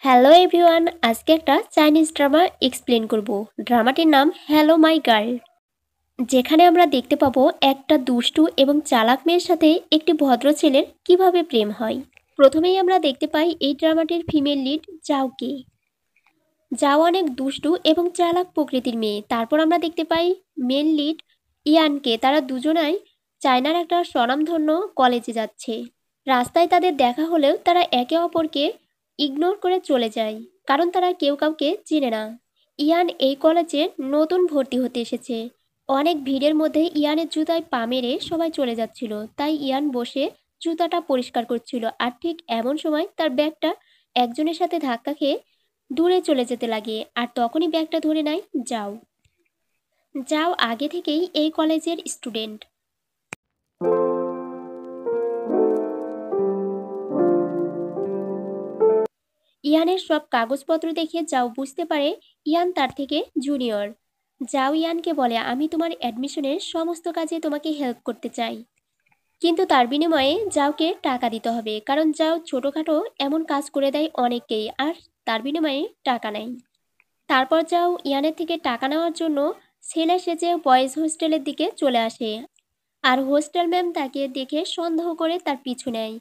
Hello everyone, আজকে একটা Chinese drama explain করব। ড্রামাটির নাম হ্যালো মাই গার্ল। যেখানে আমরা দেখতে পাবো একটা দুষ্টু এবং চালাক মেয়ের সাথে একটি ভদ্র ছেলের কিভাবে প্রেম হয়। প্রথমেই আমরা দেখতে পাই এই ড্রামাটির ফিমেল লিড জাওকে। জাও অনেক দুষ্টু এবং চালাক প্রকৃতির মেয়ে। তারপর আমরা দেখতে পাই মেল লিড ইয়ানকে। তারা দুজনাই চায়নার একটা স্বনামধন্য কলেজে যাচ্ছে। রাস্তায় তাদের দেখা হলেও তারা একে অপরকে ইগনোর করে চলে যায়, কারণ তারা কেউ কাউকে চেনে না। ইয়ান এই কলেজে নতুন ভর্তি হতে এসেছে। অনেক ভিড়ের মধ্যে ইয়ানের জুতায় পা মেরে সবাই চলে যাচ্ছিল, তাই ইয়ান বসে জুতাটা পরিষ্কার করছিল। আর ঠিক এমন সময় তার ব্যাগটা একজনের সাথে ধাক্কা খেয়ে দূরে চলে যেতে লাগে, আর তখনই ব্যাগটা ধরে নেয় যাও। যাও আগে থেকেই এই কলেজের স্টুডেন্ট। ইয়ানের সব কাগজপত্র দেখে যাও বুঝতে পারে ইয়ান তার থেকে জুনিয়র। যাও ইয়ানকে বলে, আমি তোমার অ্যাডমিশনের সমস্ত কাজে তোমাকে হেল্প করতে চাই, কিন্তু তার বিনিময়ে যাওকে টাকা দিতে হবে, কারণ যাও ছোটোখাটো এমন কাজ করে দেয় অনেককেই, আর তার বিনিময়ে টাকা নেয়। তারপর যাও ইয়ানের থেকে টাকা নেওয়ার জন্য ছেলে সেজে বয়েজ হোস্টেলের দিকে চলে আসে, আর হোস্টেল ম্যাম তাকে দেখে সন্দেহ করে তার পিছু নেয়।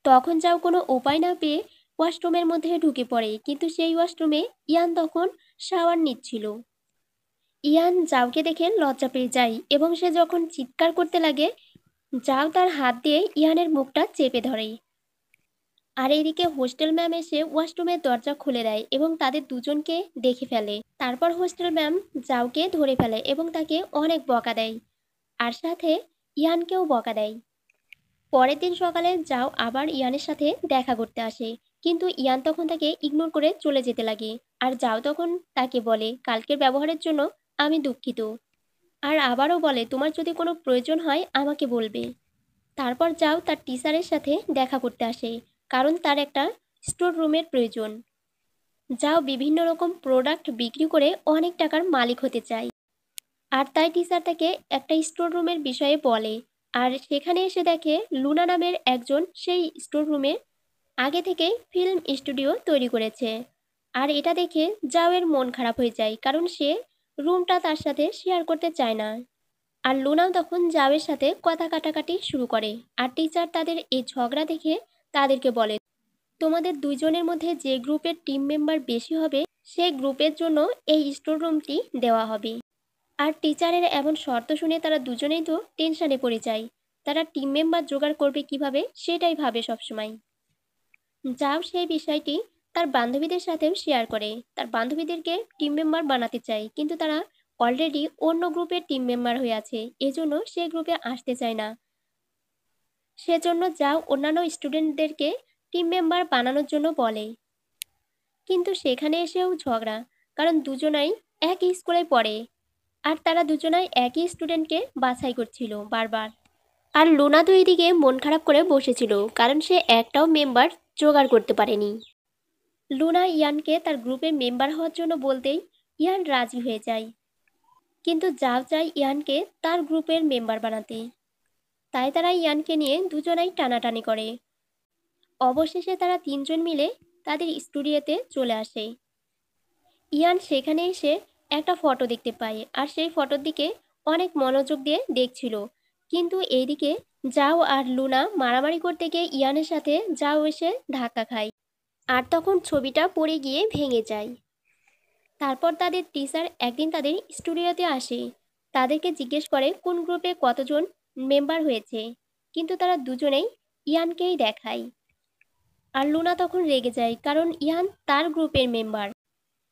তখন যাও কোনো উপায় না পেয়ে ওয়াশরুমের মধ্যে ঢুকে পড়ে, কিন্তু সেই ওয়াশরুমে ইয়ান তখন শাওয়ার নিচ্ছিল। ইয়ান যাওকে দেখে লজ্জা পেয়ে যায় এবং সে যখন চিৎকার করতে লাগে, যাও তার হাত দিয়ে ইয়ানের মুখটা চেপে ধরে। আর এদিকে হোস্টেল ম্যাম এসে ওয়াশরুমের দরজা খুলে দেয় এবং তাদের দুজনকে দেখে ফেলে। তারপর হোস্টেল ম্যাম যাওকে ধরে ফেলে এবং তাকে অনেক বকা দেয়, আর সাথে ইয়ানকেও বকা দেয়। পরের দিন সকালে যাও আবার ইয়ানের সাথে দেখা করতে আসে, কিন্তু ইয়ান তখন তাকে ইগনোর করে চলে যেতে লাগে। আর যাও তখন তাকে বলে, কালকের ব্যবহারের জন্য আমি দুঃখিত, আর আবারও বলে তোমার যদি কোনো প্রয়োজন হয় আমাকে বলবে। তারপর যাও তার টিচারের সাথে দেখা করতে আসে, কারণ তার একটা স্টোর রুমের প্রয়োজন। যাও বিভিন্ন রকম প্রোডাক্ট বিক্রি করে অনেক টাকার মালিক হতে চায়, আর তাই টিচার তাকে একটা স্টোর রুমের বিষয়ে বলে। আর সেখানে এসে দেখে লুনা নামের একজন সেই স্টোর রুমে আগে থেকেই ফিল্ম স্টুডিও তৈরি করেছে। আর এটা দেখে জাওয়ের মন খারাপ হয়ে যায়, কারণ সে রুমটা তার সাথে শেয়ার করতে চায় না। আর লুনাও তখন জাওয়ের সাথে কথা কাটাকাটি শুরু করে। আর টিচার তাদের এই ঝগড়া দেখে তাদেরকে বলে, তোমাদের দুইজনের মধ্যে যে গ্রুপের টিম মেম্বার বেশি হবে সেই গ্রুপের জন্য এই স্টোর রুমটি দেওয়া হবে। আর টিচারের এমন শর্ত শুনে তারা দুজনেই তো টেনশনে পড়ে যায়। তারা টিম মেম্বার জোগাড় করবে কিভাবে সেটাই ভাবে সবসময়। যাও সেই বিষয়টি তার বান্ধবীদের সাথেও শেয়ার করে, তার বান্ধবীদেরকে টিম মেম্বার বানাতে চায়, কিন্তু তারা অলরেডি অন্য গ্রুপের টিম মেম্বার হয়ে আছে, এজন্য সেই গ্রুপে আসতে চায় না। সেজন্য যাও অন্যান্য স্টুডেন্টদেরকে টিম মেম্বার বানানোর জন্য বলে, কিন্তু সেখানে এসেও ঝগড়া, কারণ দুজনাই একই স্কুলে পড়ে, আর তারা দুজনাই একই স্টুডেন্টকে বাছাই করছিল বারবার। আর লুনা তো এদিকে মন খারাপ করে বসেছিল, কারণ সে একটাও মেম্বার জোগাড় করতে পারেনি। লুনা ইয়ানকে তার গ্রুপের মেম্বার হওয়ার জন্য বলতেই ইয়ান রাজি হয়ে যায়, কিন্তু যাও চায় ইয়ানকে তার গ্রুপের মেম্বার বানাতে। তাই তারা ইয়ানকে নিয়ে দুজনাই টানাটানি করে। অবশেষে তারা তিনজন মিলে তাদের স্টুডিওতে চলে আসে। ইয়ান সেখানে এসে একটা ফটো দেখতে পায়, আর সেই ফটোর দিকে অনেক মনোযোগ দিয়ে দেখছিল। কিন্তু এইদিকে যাও আর লুনা মারামারি করতে গিয়ে ইয়ানের সাথে যাও এসে ধাক্কা খায়, আর তখন ছবিটা পড়ে গিয়ে ভেঙে যায়। তারপর তাদের টিচার একদিন তাদের স্টুডিওতে আসে, তাদেরকে জিজ্ঞেস করে কোন গ্রুপে কতজন মেম্বার হয়েছে, কিন্তু তারা দুজনেই ইয়ানকেই দেখায়। আর লুনা তখন রেগে যায়, কারণ ইয়ান তার গ্রুপের মেম্বার।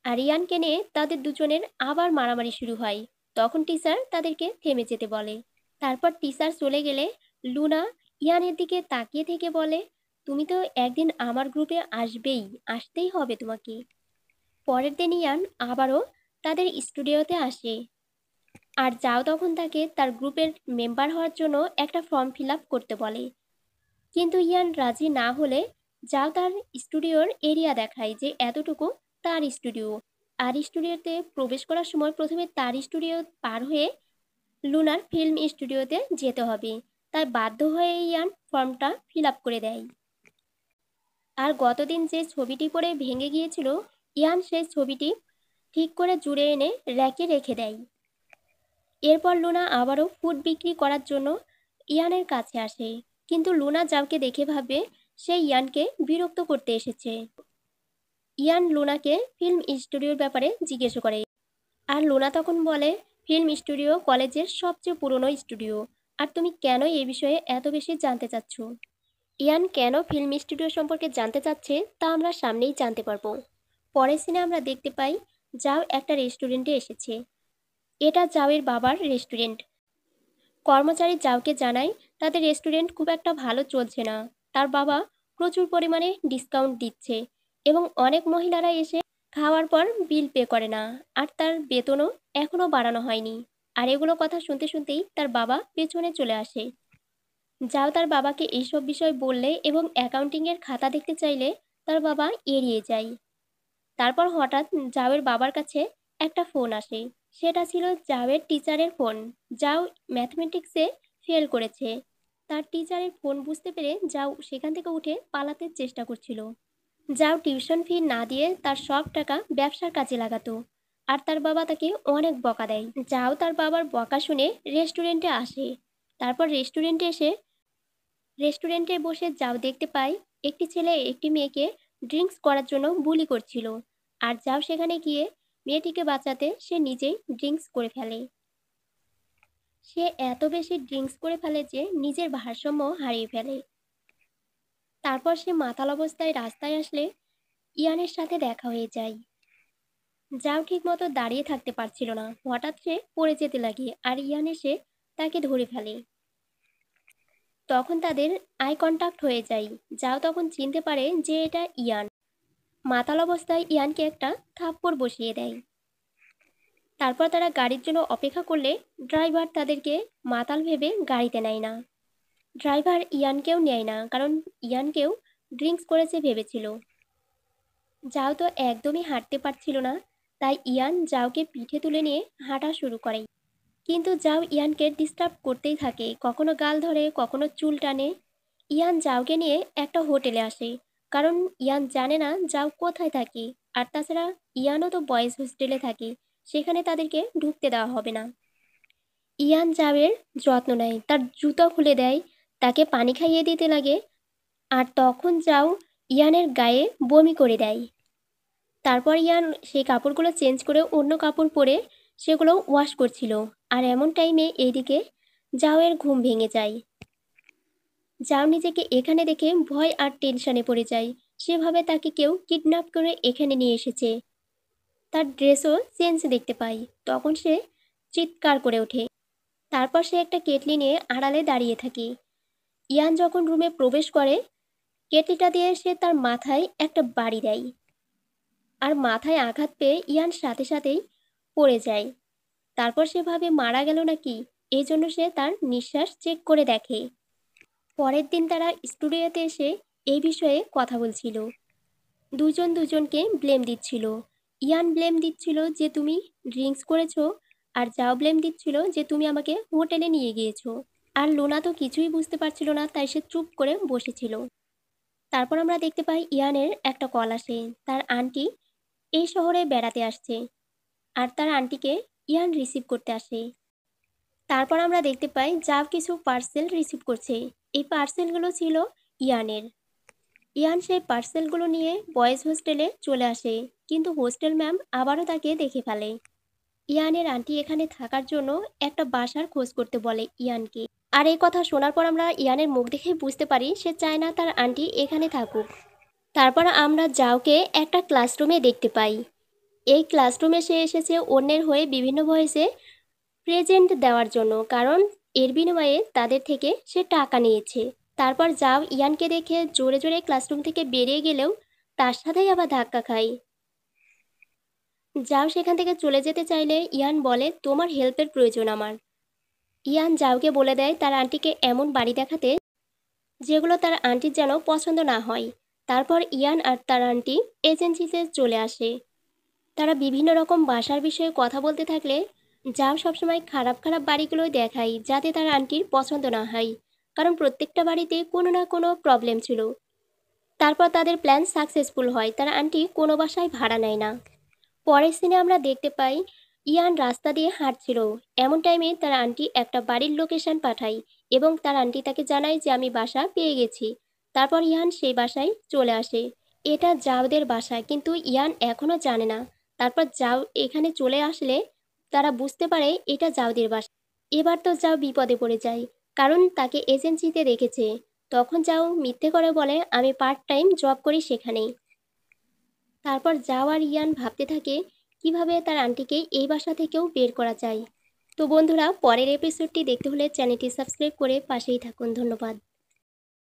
আর ইয়ানকে নিয়ে তাদের দুজনের আবার মারামারি শুরু হয়। তখন টিচার তাদেরকে থেমে যেতে বলে। তারপর টিচার চলে গেলে লুনা ইয়ানের দিকে তাকিয়ে থেকে বলে, তুমি তো একদিন আমার গ্রুপে আসবেই, আসতেই হবে তোমাকে। পরের দিন ইয়ান আবারও তাদের স্টুডিওতে আসে, আর যাও তখন তাকে তার গ্রুপের মেম্বার হওয়ার জন্য একটা ফর্ম ফিল আপ করতে বলে। কিন্তু ইয়ান রাজি না হলে যাও তার স্টুডিওর এরিয়া দেখায় যে এতটুকু তার স্টুডিও। আর স্টুডিওতে প্রবেশ করার সময় প্রথমে তার স্টুডিও পার হয়ে লুনার ফিল্ম স্টুডিওতে যেতে হবে। তাই বাধ্য হয়ে ইয়ান ফর্মটা ফিল আপ করে দেয়। আর গতদিন যে ছবিটি পড়ে ভেঙে গিয়েছিল, ইয়ান সেই ছবিটি ঠিক করে জুড়ে এনে র্যাকে রেখে দেয়। এরপর লুনা আবারও ফুড বিক্রি করার জন্য ইয়ানের কাছে আসে, কিন্তু লুনা জাওকে দেখে ভাবে সে ইয়ানকে বিরক্ত করতে এসেছে। ইয়ান লুনাকে ফিল্ম স্টুডিওর ব্যাপারে জিজ্ঞেস করে, আর লুনা তখন বলে ফিল্ম স্টুডিও কলেজের সবচেয়ে পুরনো স্টুডিও, আর তুমি কেন এই বিষয়ে এত বেশি জানতে চাচ্ছ? ইয়ান কেন ফিল্ম স্টুডিও সম্পর্কে জানতে চাচ্ছে তা আমরা সামনেই জানতে পারবো। পরের সিনে আমরা দেখতে পাই জাও একটা রেস্টুরেন্টে এসেছে। এটা জাওয়ের বাবার রেস্টুরেন্ট। কর্মচারী জাওকে জানায় তাদের রেস্টুরেন্ট খুব একটা ভালো চলছে না, তার বাবা প্রচুর পরিমাণে ডিসকাউন্ট দিচ্ছে এবং অনেক মহিলারা এসে খাওয়ার পর বিল পে করে না, আর তার বেতনও এখনও বাড়ানো হয়নি। আর এগুলো কথা শুনতে শুনতেই তার বাবা পেছনে চলে আসে। যাও তার বাবাকে এইসব বিষয় বললে এবং অ্যাকাউন্টিংয়ের খাতা দেখতে চাইলে তার বাবা এড়িয়ে যায়। তারপর হঠাৎ জাওয়ের বাবার কাছে একটা ফোন আসে। সেটা ছিল জাওয়ের টিচারের ফোন। জাও ম্যাথমেটিক্সে ফেল করেছে। তার টিচারের ফোন বুঝতে পেরে জাও সেখান থেকে উঠে পালাতে চেষ্টা করছিল। যাও টিউশন ফি না দিয়ে তার সব টাকা ব্যবসার কাজে লাগাতো, আর তার বাবা তাকে অনেক বকা দেয়। যাও তার বাবার বকা শুনে রেস্টুরেন্টে আসে। তারপর রেস্টুরেন্টে বসে যাও দেখতে পায় একটি ছেলে একটি মেয়েকে ড্রিঙ্কস করার জন্য বুলি করছিল, আর যাও সেখানে গিয়ে মেয়েটিকে বাঁচাতে সে নিজেই ড্রিঙ্কস করে ফেলে। সে এত বেশি ড্রিঙ্কস করে ফেলে যে নিজের ভারসাম্য হারিয়ে ফেলে। তারপর সে মাতাল অবস্থায় রাস্তায় আসলে ইয়ানের সাথে দেখা হয়ে যায়। যাও ঠিক মতো দাঁড়িয়ে থাকতে পারছিল না, হঠাৎ সে পড়ে যেতে লাগে আর ইয়ান এসে তাকে ধরে ফেলে। তখন তাদের আই কন্টাক্ট হয়ে যায়। যাও তখন চিনতে পারে যে এটা ইয়ান। মাতাল অবস্থায় ইয়ানকে একটা থাপ্পড় বসিয়ে দেয়। তারপর তারা গাড়ির জন্য অপেক্ষা করলে ড্রাইভার তাদেরকে মাতাল ভেবে গাড়িতে নেয় না। ড্রাইভার ইয়ানকেও নেয় না, কারণ ইয়ানকেও ড্রিঙ্কস করেছে ভেবেছিল। যাও তো একদমই হাঁটতে পারছিল না, তাই ইয়ান যাওকে পিঠে তুলে নিয়ে হাঁটা শুরু করে। কিন্তু যাও ইয়ানকে ডিস্টার্ব করতেই থাকে, কখনো গাল ধরে কখনো চুল টানে। ইয়ান যাওকে নিয়ে একটা হোটেলে আসে, কারণ ইয়ান জানে না যাও কোথায় থাকে, আর তাছাড়া ইয়ানও তো বয়েজ হোস্টেলে থাকে, সেখানে তাদেরকে ঢুকতে দেওয়া হবে না। ইয়ান যাওয়ের যত্ন নেয়, তার জুতো খুলে দেয়, তাকে পানি খাইয়ে দিতে লাগে, আর তখন যাও ইয়ানের গায়ে বমি করে দেয়। তারপর ইয়ান সেই কাপড়গুলো চেঞ্জ করে অন্য কাপড় পরে সেগুলো ওয়াশ করছিল, আর এমন টাইমে এইদিকে জাওয়ের ঘুম ভেঙে যায়। যাও নিজেকে এখানে দেখে ভয় আর টেনশনে পড়ে যায়। সেভাবে তাকে কেউ কিডন্যাপ করে এখানে নিয়ে এসেছে। তার ড্রেসও চেঞ্জ দেখতে পাই, তখন সে চিৎকার করে ওঠে। তারপর সে একটা কেটলি নিয়ে আড়ালে দাঁড়িয়ে থাকে। ইয়ান যখন রুমে প্রবেশ করে, কেটলিটা দিয়ে সে তার মাথায় একটা বাড়ি দেয়, আর মাথায় আঘাত পেয়ে ইয়ান সাথে সাথেই পড়ে যায়। তারপর সে ভাবে মারা গেল নাকি, এই জন্য সে তার নিঃশ্বাস চেক করে দেখে। পরের দিন তারা স্টুডিওতে এসে এই বিষয়ে কথা বলছিল। দুজন দুজনকে ব্লেম দিচ্ছিল। ইয়ান ব্লেম দিচ্ছিল যে তুমি ড্রিঙ্কস করেছো, আর যাও ব্লেম দিচ্ছিল যে তুমি আমাকে হোটেলে নিয়ে গিয়েছো। আর লুনা তো কিছুই বুঝতে পারছিল না, তাই সে চুপ করে বসেছিল। তারপর আমরা দেখতে পাই ইয়ানের একটা কল আসে। তার আন্টি এই শহরে বেড়াতে আসছে, আর তার আন্টিকে ইয়ান রিসিভ করতে আসে। তারপর আমরা দেখতে পাই যাও কিছু পার্সেল রিসিভ করছে। এই পার্সেলগুলো ছিল ইয়ানের। ইয়ান সেই পার্সেলগুলো নিয়ে বয়েজ হোস্টেলে চলে আসে, কিন্তু হোস্টেল ম্যাম আবারও তাকে দেখে ফেলে। ইয়ানের আন্টি এখানে থাকার জন্য একটা বাসার খোঁজ করতে বলে ইয়ানকে। আর এই কথা শোনার পর আমরা ইয়ানের মুখ দেখে বুঝতে পারি সে চায় না তার আন্টি এখানে থাকুক। তারপর আমরা যাওকে একটা ক্লাসরুমে দেখতে পাই। এই ক্লাসরুমে সে এসেছে অন্যের হয়ে বিভিন্ন ভয়েসে প্রেজেন্ট দেওয়ার জন্য, কারণ এর বিনিময়ে তাদের থেকে সে টাকা নিয়েছে। তারপর যাও ইয়ানকে দেখে জোরে জোরে ক্লাসরুম থেকে বেরিয়ে গেলেও তার সাথেই আবার ধাক্কা খায়। যাও সেখান থেকে চলে যেতে চাইলে ইয়ান বলে তোমার হেল্পের প্রয়োজন আমার। ইয়ান যাওকে বলে দেয় তার আন্টিকে এমন বাড়ি দেখাতে যেগুলো তার আন্টির যেন পছন্দ না হয়। তারপর ইয়ান আর তার আন্টি এজেন্সিতে চলে আসে। তারা বিভিন্ন রকম বাসার বিষয়ে কথা বলতে থাকলে যাও সবসময় খারাপ খারাপ বাড়িগুলোই দেখায় যাতে তার আন্টির পছন্দ না হয়, কারণ প্রত্যেকটা বাড়িতে কোনো না কোনো প্রবলেম ছিল। তারপর তাদের প্ল্যান সাকসেসফুল হয়, তার আন্টি কোনো বাসায় ভাড়া নেয় না। পরের সিনে আমরা দেখতে পাই ইয়ান রাস্তা দিয়ে হাঁটছিল। এমন টাইমে তার আন্টি একটা বাড়ির লোকেশন পাঠায় এবং তার আন্টি তাকে জানায় যে আমি বাসা পেয়ে গেছি। তারপর ইয়ান সেই বাসায় চলে আসে। এটা জাওদের বাসা, কিন্তু ইয়ান এখনও জানে না। তারপর জাও এখানে চলে আসলে তারা বুঝতে পারে এটা জাওদের বাসা। এবার তো জাও বিপদে পড়ে যায়, কারণ তাকে এজেন্সিতে রেখেছে। তখন যাও মিথ্যে করে বলে আমি পার্ট টাইম জব করি সেখানেই। তারপর জাও আর ইয়ান ভাবতে থাকে কিভাবে তার আন্টিকে এই বাসা থেকেও বের করা যায়। তো বন্ধুরা, পরের এপিসোডটি দেখতে হলে চ্যানেলটি সাবস্ক্রাইব করে পাশেই থাকুন। ধন্যবাদ।